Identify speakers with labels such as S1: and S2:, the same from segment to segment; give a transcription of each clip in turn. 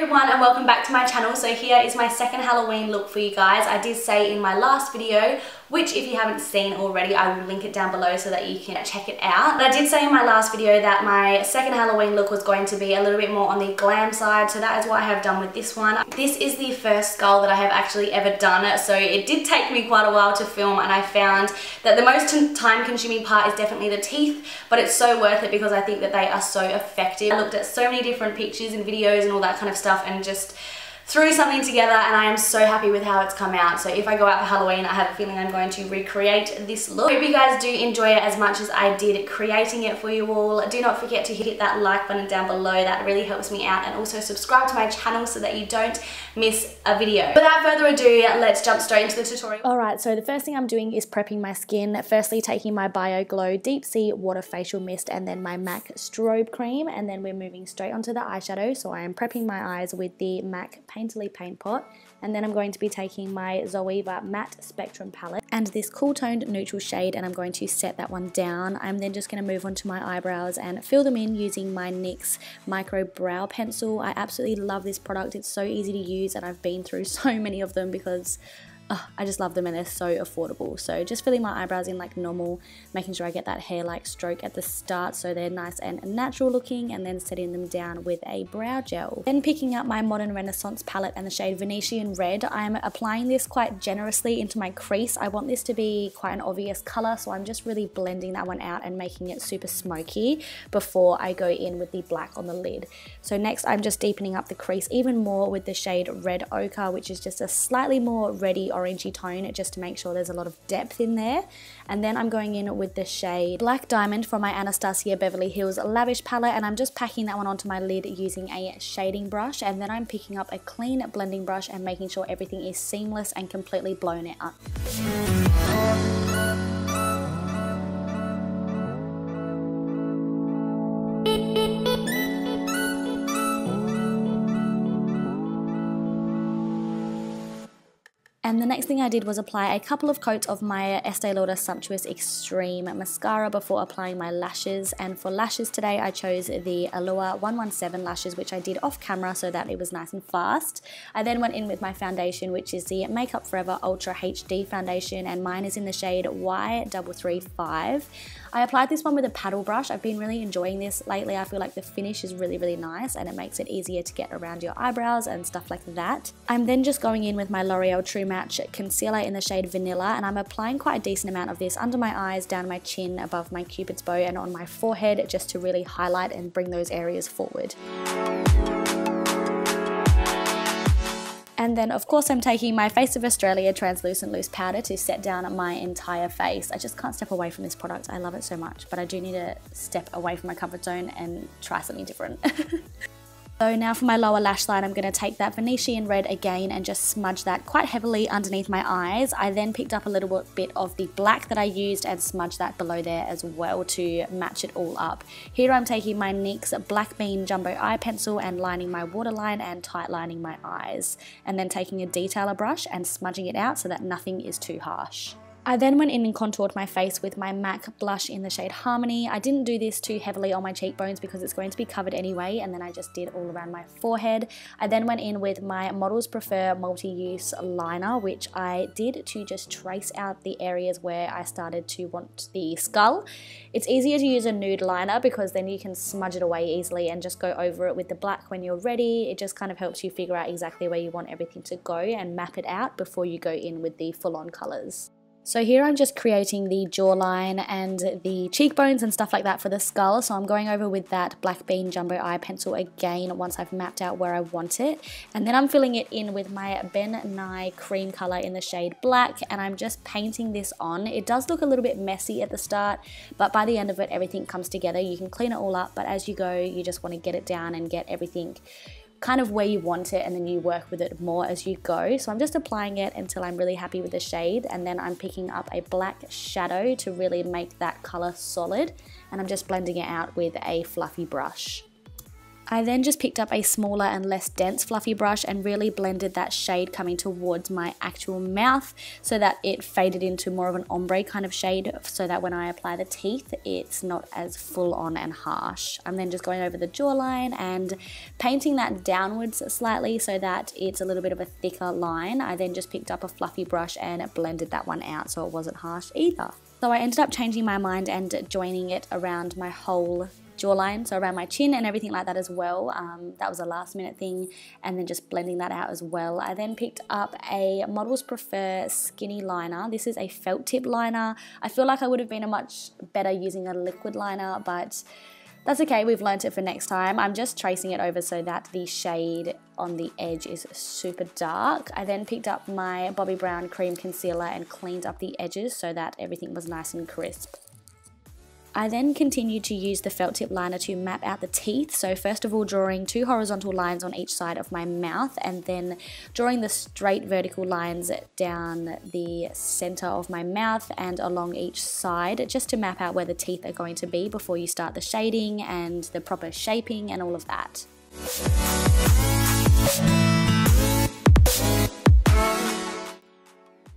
S1: everyone and welcome back to my channel. So here is my second Halloween look for you guys. I did say in my last video, which if you haven't seen already, I will link it down below so that you can check it out. But I did say in my last video that my second Halloween look was going to be a little bit more on the glam side, so that is what I have done with this one. This is the first skull that I have actually ever done, so it did take me quite a while to film, and I found that the most time-consuming part is definitely the teeth, but it's so worth it because I think that they are so effective. I looked at so many different pictures and videos and all that kind of stuff and just threw something together, and I am so happy with how it's come out. So if I go out for Halloween, I have a feeling I'm going to recreate this look. I hope you guys do enjoy it as much as I did creating it for you all. Do not forget to hit that like button down below. That really helps me out, and also subscribe to my channel so that you don't miss a video. Without further ado, let's jump straight into the tutorial. Alright, so the first thing I'm doing is prepping my skin. Firstly, taking my Bioglow Deep Sea Water Facial Mist and then my MAC Strobe Cream, and then we're moving straight onto the eyeshadow. So I am prepping my eyes with the MAC Painterly Paint Pot, and then I'm going to be taking my Zoeva Matte Spectrum palette and this cool toned neutral shade, and I'm going to set that one down. I'm then just going to move on to my eyebrows and fill them in using my NYX Micro Brow Pencil. I absolutely love this product. It's so easy to use, and I've been through so many of them because I just love them and they're so affordable. So just filling my eyebrows in like normal, making sure I get that hair-like stroke at the start so they're nice and natural looking, and then setting them down with a brow gel. Then picking up my Modern Renaissance palette and the shade Venetian Red, I'm applying this quite generously into my crease. I want this to be quite an obvious color, so I'm just really blending that one out and making it super smoky before I go in with the black on the lid. So next I'm just deepening up the crease even more with the shade Red Ochre, which is just a slightly more reddy orangey tone, just to make sure there's a lot of depth in there. And then I'm going in with the shade Black Diamond from my Anastasia Beverly Hills Lavish palette, and I'm just packing that one onto my lid using a shading brush, and then I'm picking up a clean blending brush and making sure everything is seamless and completely blown out. And the next thing I did was apply a couple of coats of my Estee Lauder Sumptuous Extreme mascara before applying my lashes. And for lashes today, I chose the Eylure 117 lashes, which I did off camera so that it was nice and fast. I then went in with my foundation, which is the Mkae-up Forever Ultra HD foundation, and mine is in the shade Y335. I applied this one with a paddle brush. I've been really enjoying this lately. I feel like the finish is really nice, and it makes it easier to get around your eyebrows and stuff like that. I'm then just going in with my L'Oreal True Match concealer in the shade Vanilla, and I'm applying quite a decent amount of this under my eyes, down my chin, above my cupid's bow, and on my forehead, just to really highlight and bring those areas forward. And then of course I'm taking my Face of Australia translucent loose powder to set down my entire face. I just can't step away from this product. I love it so much, but I do need to step away from my comfort zone and try something different. So now for my lower lash line, I'm going to take that Venetian Red again and just smudge that quite heavily underneath my eyes. I then picked up a little bit of the black that I used and smudged that below there as well to match it all up. Here I'm taking my NYX Black Bean Jumbo Eye Pencil and lining my waterline and tight lining my eyes. And then taking a detailer brush and smudging it out so that nothing is too harsh. I then went in and contoured my face with my MAC blush in the shade Harmony. I didn't do this too heavily on my cheekbones because it's going to be covered anyway, and then I just did all around my forehead. I then went in with my Models Prefer Multi-Use Liner, which I did to just trace out the areas where I started to want the skull. It's easier to use a nude liner because then you can smudge it away easily and just go over it with the black when you're ready. It just kind of helps you figure out exactly where you want everything to go and map it out before you go in with the full-on colors. So here I'm just creating the jawline and the cheekbones and stuff like that for the skull. So I'm going over with that Black Bean Jumbo Eye Pencil again once I've mapped out where I want it. And then I'm filling it in with my Ben Nye cream color in the shade Black, and I'm just painting this on. It does look a little bit messy at the start, but by the end of it, everything comes together. You can clean it all up, but as you go, you just want to get it down and get everything kind of where you want it, and then you work with it more as you go. So I'm just applying it until I'm really happy with the shade, and then I'm picking up a black shadow to really make that color solid, and I'm just blending it out with a fluffy brush. I then just picked up a smaller and less dense fluffy brush and really blended that shade coming towards my actual mouth so that it faded into more of an ombre kind of shade, so that when I apply the teeth it's not as full on and harsh. I'm then just going over the jawline and painting that downwards slightly so that it's a little bit of a thicker line. I then just picked up a fluffy brush and blended that one out so it wasn't harsh either. So I ended up changing my mind and joining it around my whole jawline, so around my chin and everything like that as well. That was a last minute thing, and then just blending that out as well. I then picked up a Models Prefer skinny liner. This is a felt tip liner. I feel like I would have been much better using a liquid liner, but that's okay, we've learnt it for next time. I'm just tracing it over so that the shade on the edge is super dark. I then picked up my Bobbi Brown cream concealer and cleaned up the edges so that everything was nice and crisp. I then continued to use the felt tip liner to map out the teeth. So first of all, drawing 2 horizontal lines on each side of my mouth, and then drawing the straight vertical lines down the center of my mouth and along each side, just to map out where the teeth are going to be before you start the shading and the proper shaping and all of that.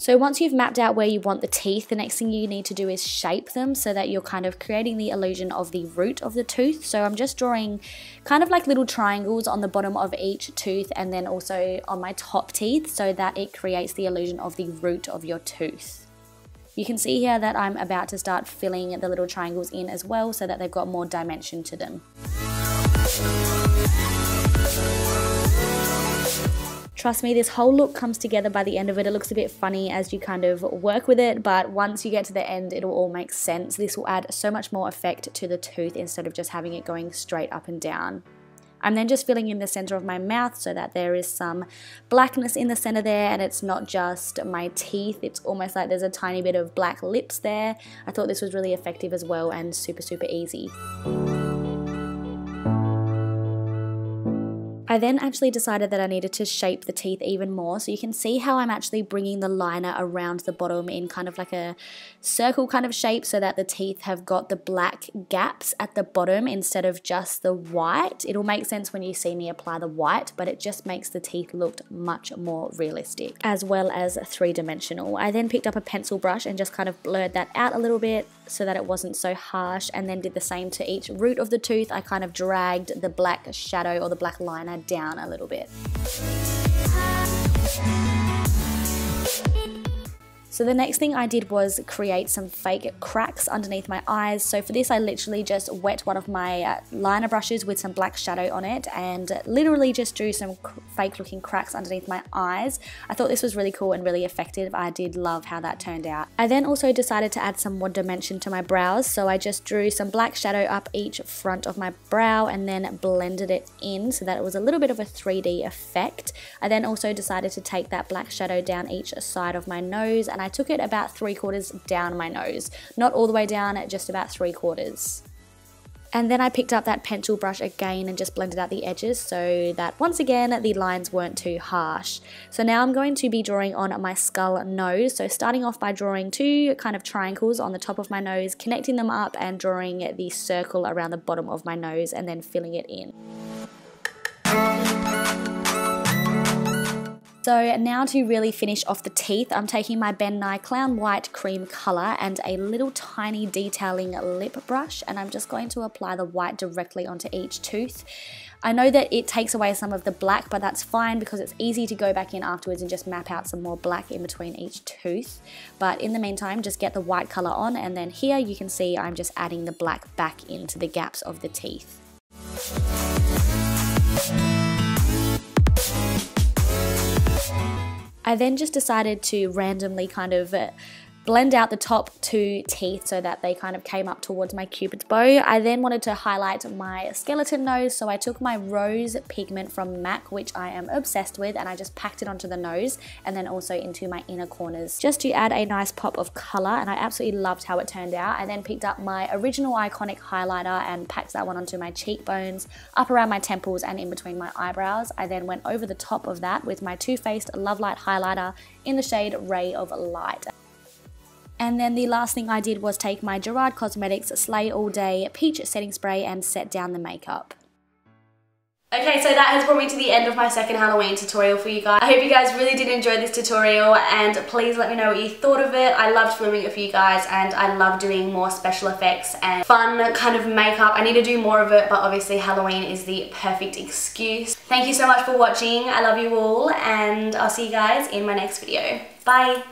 S1: So once you've mapped out where you want the teeth, the next thing you need to do is shape them so that you're kind of creating the illusion of the root of the tooth. So I'm just drawing kind of like little triangles on the bottom of each tooth and then also on my top teeth so that it creates the illusion of the root of your tooth. You can see here that I'm about to start filling the little triangles in as well so that they've got more dimension to them. Trust me, this whole look comes together by the end of it. It looks a bit funny as you kind of work with it, but once you get to the end, it'll all make sense. This will add so much more effect to the tooth instead of just having it going straight up and down. I'm then just filling in the center of my mouth so that there is some blackness in the center there, and it's not just my teeth, it's almost like there's a tiny bit of black lips there. I thought this was really effective as well and super easy. I then actually decided that I needed to shape the teeth even more, so you can see how I'm actually bringing the liner around the bottom in kind of like a circle kind of shape so that the teeth have got the black gaps at the bottom instead of just the white. It'll make sense when you see me apply the white, but it just makes the teeth look much more realistic as well as three-dimensional. I then picked up a pencil brush and just kind of blurred that out a little bit so that it wasn't so harsh, and then did the same to each root of the tooth. I kind of dragged the black shadow or the black liner down a little bit. So the next thing I did was create some fake cracks underneath my eyes. So for this I literally just wet one of my liner brushes with some black shadow on it and literally just drew some fake looking cracks underneath my eyes. I thought this was really cool and really effective. I did love how that turned out. I then also decided to add some more dimension to my brows, so I just drew some black shadow up each front of my brow and then blended it in so that it was a little bit of a 3D effect. I then also decided to take that black shadow down each side of my nose, and I took it about 3/4 down my nose. Not all the way down, just about 3/4. And then I picked up that pencil brush again and just blended out the edges so that once again the lines weren't too harsh. So now I'm going to be drawing on my skull nose. So starting off by drawing 2 kind of triangles on the top of my nose, connecting them up and drawing the circle around the bottom of my nose and then filling it in. So now to really finish off the teeth, I'm taking my Ben Nye Clown White Cream Colour and a little tiny detailing lip brush, and I'm just going to apply the white directly onto each tooth. I know that it takes away some of the black, but that's fine because it's easy to go back in afterwards and just map out some more black in between each tooth. But in the meantime, just get the white colour on, and then here you can see I'm just adding the black back into the gaps of the teeth. I then just decided to randomly kind of blend out the top 2 teeth so that they kind of came up towards my cupid's bow. I then wanted to highlight my skeleton nose, so I took my rose pigment from MAC, which I am obsessed with, and I just packed it onto the nose and then also into my inner corners just to add a nice pop of colour, and I absolutely loved how it turned out. I then picked up my original iconic highlighter and packed that one onto my cheekbones, up around my temples and in between my eyebrows. I then went over the top of that with my Too Faced Love Light highlighter in the shade Ray of Light. And then the last thing I did was take my Gerard Cosmetics Slay All Day Peach Setting Spray and set down the makeup. Okay, so that has brought me to the end of my second Halloween tutorial for you guys. I hope you guys really did enjoy this tutorial, and please let me know what you thought of it. I loved filming it for you guys, and I love doing more special effects and fun kind of makeup. I need to do more of it, but obviously Halloween is the perfect excuse. Thank you so much for watching. I love you all, and I'll see you guys in my next video. Bye!